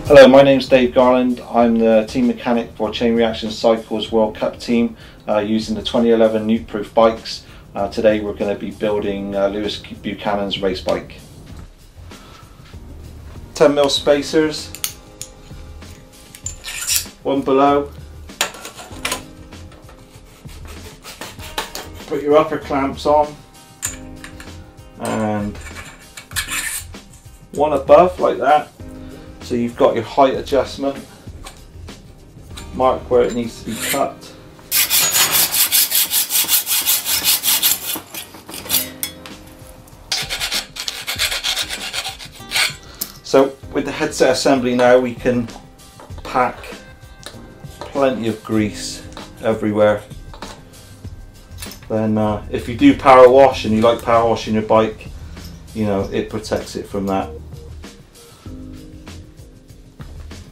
Hello, my name's Dave Garland. I'm the team mechanic for Chain Reaction Cycles World Cup team using the 2011 nuke-proof bikes. Today we're going to be building Lewis Buchanan's race bike. 10mm spacers, one below. Put your upper clamps on and one above like that. So you've got your height adjustment, mark where it needs to be cut. So with the headset assembly now we can pack plenty of grease everywhere. Then if you do power wash and you like power washing your bike, you know, it protects it from that.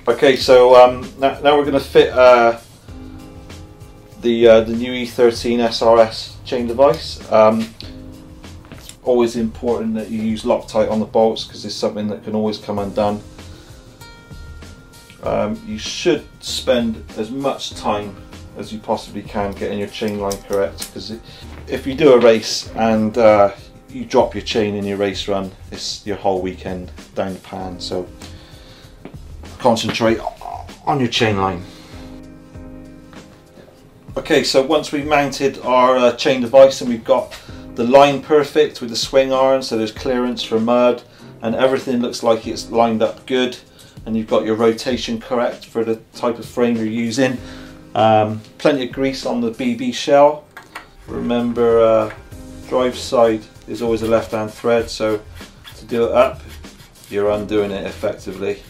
Okay, so now we're going to fit the new E13 SRS chain device. It's always important that you use Loctite on the bolts because it's something that can always come undone. You should spend as much time as you possibly can getting your chain line correct, because if you do a race and you drop your chain in your race run, it's your whole weekend down the pan. So concentrate on your chain line. Okay, so once we've mounted our chain device and we've got the line perfect with the swing arm, so there's clearance for mud and everything looks like it's lined up good, and you've got your rotation correct for the type of frame you're using, plenty of grease on the BB shell. Remember, drive side is always a left hand thread, so to do it up you're undoing it effectively.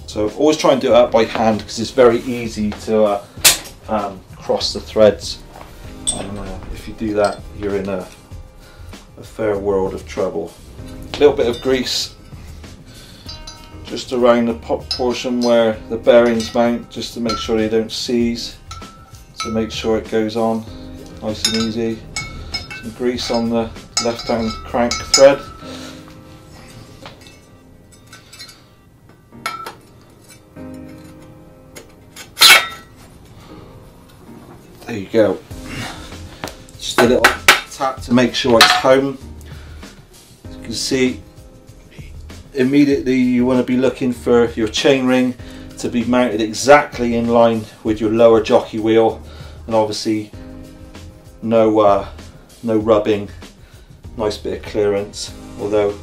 So always try and do it out by hand because it's very easy to cross the threads, and if you do that you're in a fair world of trouble. A little bit of grease just around the portion where the bearings mount, just to make sure they don't seize, so make sure it goes on nice and easy. Some grease on the left hand crank thread. There you go. Just a little tap to make sure it's home. As you can see, immediately you want to be looking for your chain ring to be mounted exactly in line with your lower jockey wheel, and obviously no rubbing, nice bit of clearance, although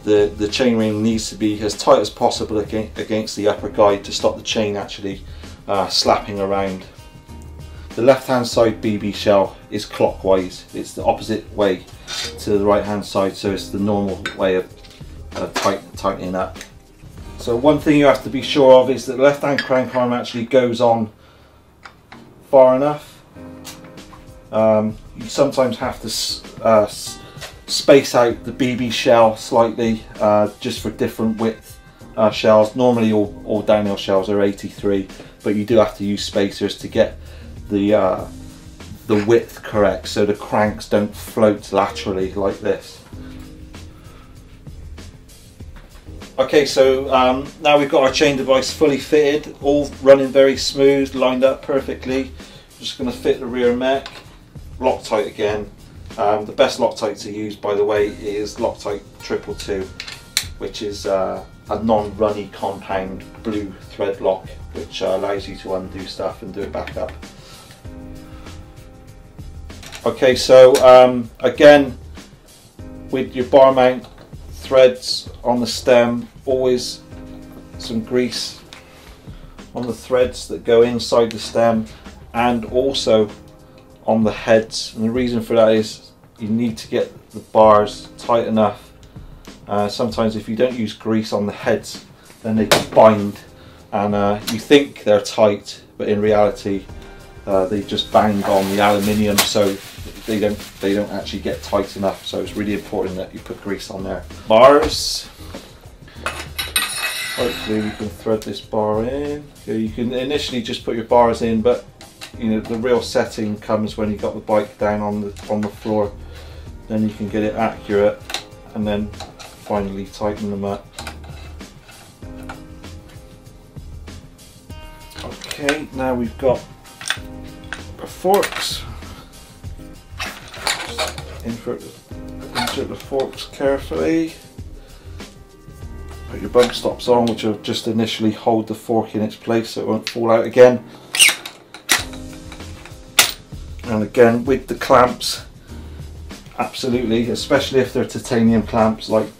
the chain ring needs to be as tight as possible against the upper guide to stop the chain actually slapping around. The left hand side BB shell is clockwise, it's the opposite way to the right hand side, so it's the normal way of tightening up. So one thing you have to be sure of is that the left hand crank arm actually goes on far enough. You sometimes have to space out the BB shell slightly, just for different width shells. Normally all downhill shells are 83, but you do have to use spacers to get the width correct, so the cranks don't float laterally like this. Okay, so now we've got our chain device fully fitted, all running very smooth, lined up perfectly. I'm just going to fit the rear mech. Loctite again. The best Loctite to use, by the way, is Loctite 222, which is a non-runny compound blue thread lock, which allows you to undo stuff and do it back up. Okay, so again, with your bar mount threads on the stem, always some grease on the threads that go inside the stem and also on the heads, and the reason for that is you need to get the bars tight enough. Sometimes if you don't use grease on the heads, then they can bind and you think they're tight, but in reality they just bang on the aluminium, so they don't actually get tight enough. So it's really important that you put grease on there. Bars. Hopefully we can thread this bar in. Okay, you can initially just put your bars in, but you know the real setting comes when you got the bike down on the floor. then you can get it accurate and then finally tighten them up. Okay, now we've got our forks. Insert the forks carefully. Put your bump stops on, which will just initially hold the fork in its place so it won't fall out again. And again, with the clamps, absolutely, especially if they're titanium clamps like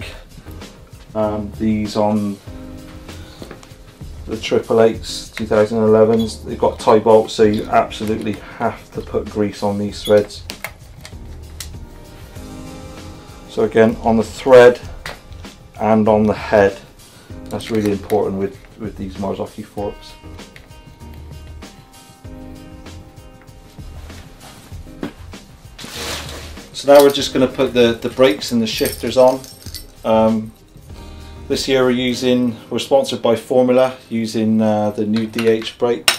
these on the 888s 2011s, they've got tie bolts, so you absolutely have to put grease on these threads. So again, on the thread and on the head, that's really important with these Marzocchi forks. So now we're just going to put the brakes and the shifters on. This year we're sponsored by Formula, using the new DH brake.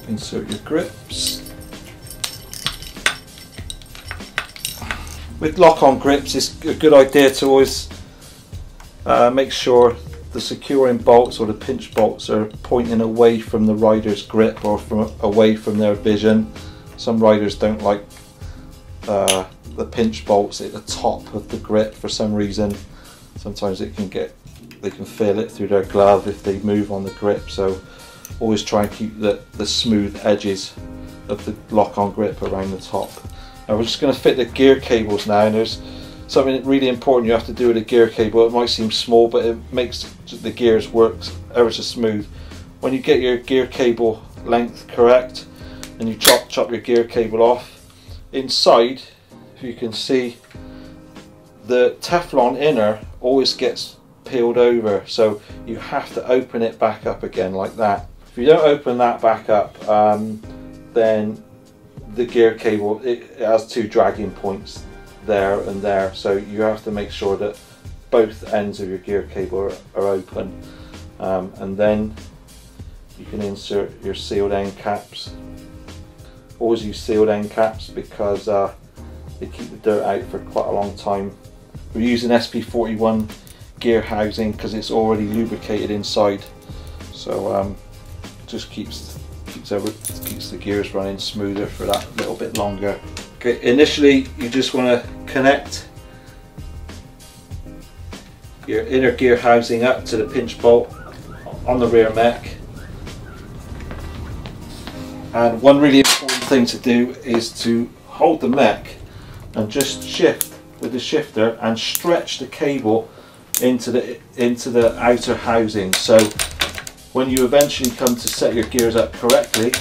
Insert your grips. With lock-on grips, it's a good idea to always make sure the securing bolts or the pinch bolts are pointing away from the rider's grip or away from their vision. Some riders don't like the pinch bolts at the top of the grip for some reason. Sometimes they can feel it through their glove if they move on the grip, so always try and keep the smooth edges of the lock-on grip around the top. Now we're just going to fit the gear cables now, and there's something really important you have to do with a gear cable. It might seem small, but it makes the gears work ever so smooth. When you get your gear cable length correct and you chop your gear cable off, inside, if you can see, the Teflon inner always gets peeled over, so you have to open it back up again like that. If you don't open that back up, then the gear cable, it has two dragging points there and there, so you have to make sure that both ends of your gear cable are open, and then you can insert your sealed end caps. Always use sealed end caps because they keep the dirt out for quite a long time. We're using SP41 gear housing because it's already lubricated inside, so just keeps the gears running smoother for that little bit longer. Okay, initially you just want to connect your inner gear housing up to the pinch bolt on the rear mech. And one really important thing to do is to hold the mech and just shift with the shifter and stretch the cable into the outer housing. So when you eventually come to set your gears up correctly,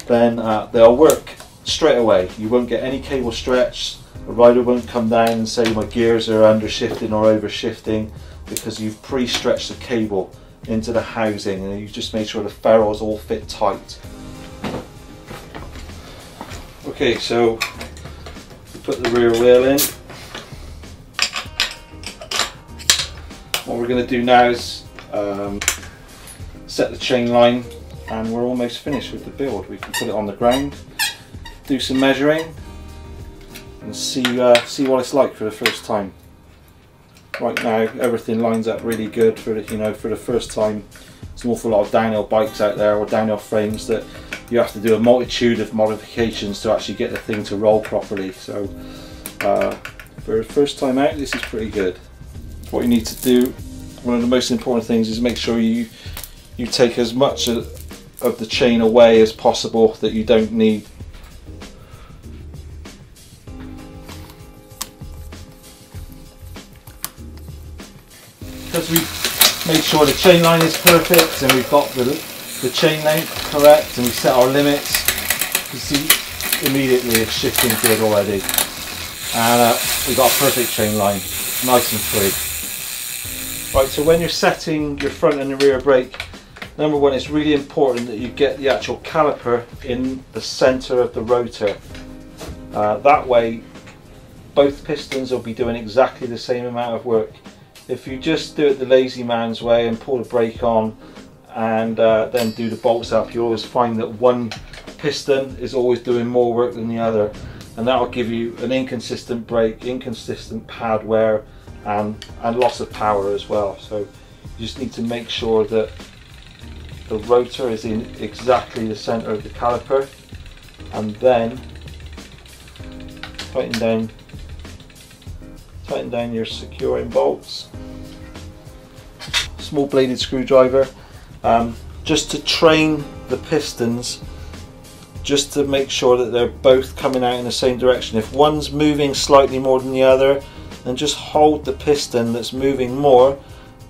then they'll work straight away. You won't get any cable stretch. The rider won't come down and say my gears are under shifting or over shifting, because you've pre-stretched the cable into the housing and you just made sure the ferrules all fit tight. Okay, so we put the rear wheel in. What we're going to do now is set the chain line, and we're almost finished with the build. We can put it on the ground, do some measuring, and see what it's like for the first time. Right now, everything lines up really good for the first time. There's an awful lot of downhill bikes out there, or downhill frames, that you have to do a multitude of modifications to actually get the thing to roll properly. So for the first time out, this is pretty good. What you need to do, one of the most important things, is make sure you take as much of the chain away as possible that you don't need. Because we made sure the chain line is perfect and we've got the chain length correct and we set our limits, you see immediately it's shifting good already, and we've got a perfect chain line, nice and free. Right, so when you're setting your front and rear brake, number one, it's really important that you get the actual caliper in the center of the rotor. That way both pistons will be doing exactly the same amount of work. If you just do it the lazy man's way and pull the brake on and then do the bolts up, you always find that one piston is always doing more work than the other, and that will give you an inconsistent brake, inconsistent pad wear, and loss of power as well. So you just need to make sure that the rotor is in exactly the center of the caliper, and then tighten down your securing bolts. Small bladed screwdriver, just to train the pistons, just to make sure that they're both coming out in the same direction. If one's moving slightly more than the other, then just hold the piston that's moving more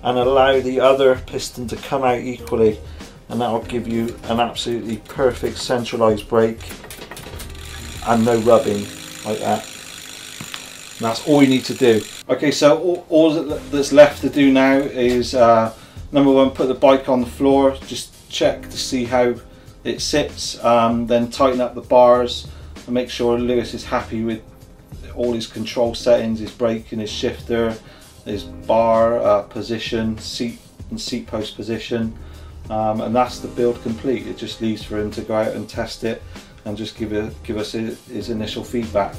and allow the other piston to come out equally, and that will give you an absolutely perfect centralized brake and no rubbing like that. And that's all you need to do. Okay, so all that's left to do now is number one, put the bike on the floor, just check to see how it sits, then tighten up the bars and make sure Lewis is happy with all his control settings, his brake and his shifter, his bar position, seat and seat post position, and that's the build complete. It just leaves for him to go out and test it and just give us his initial feedback.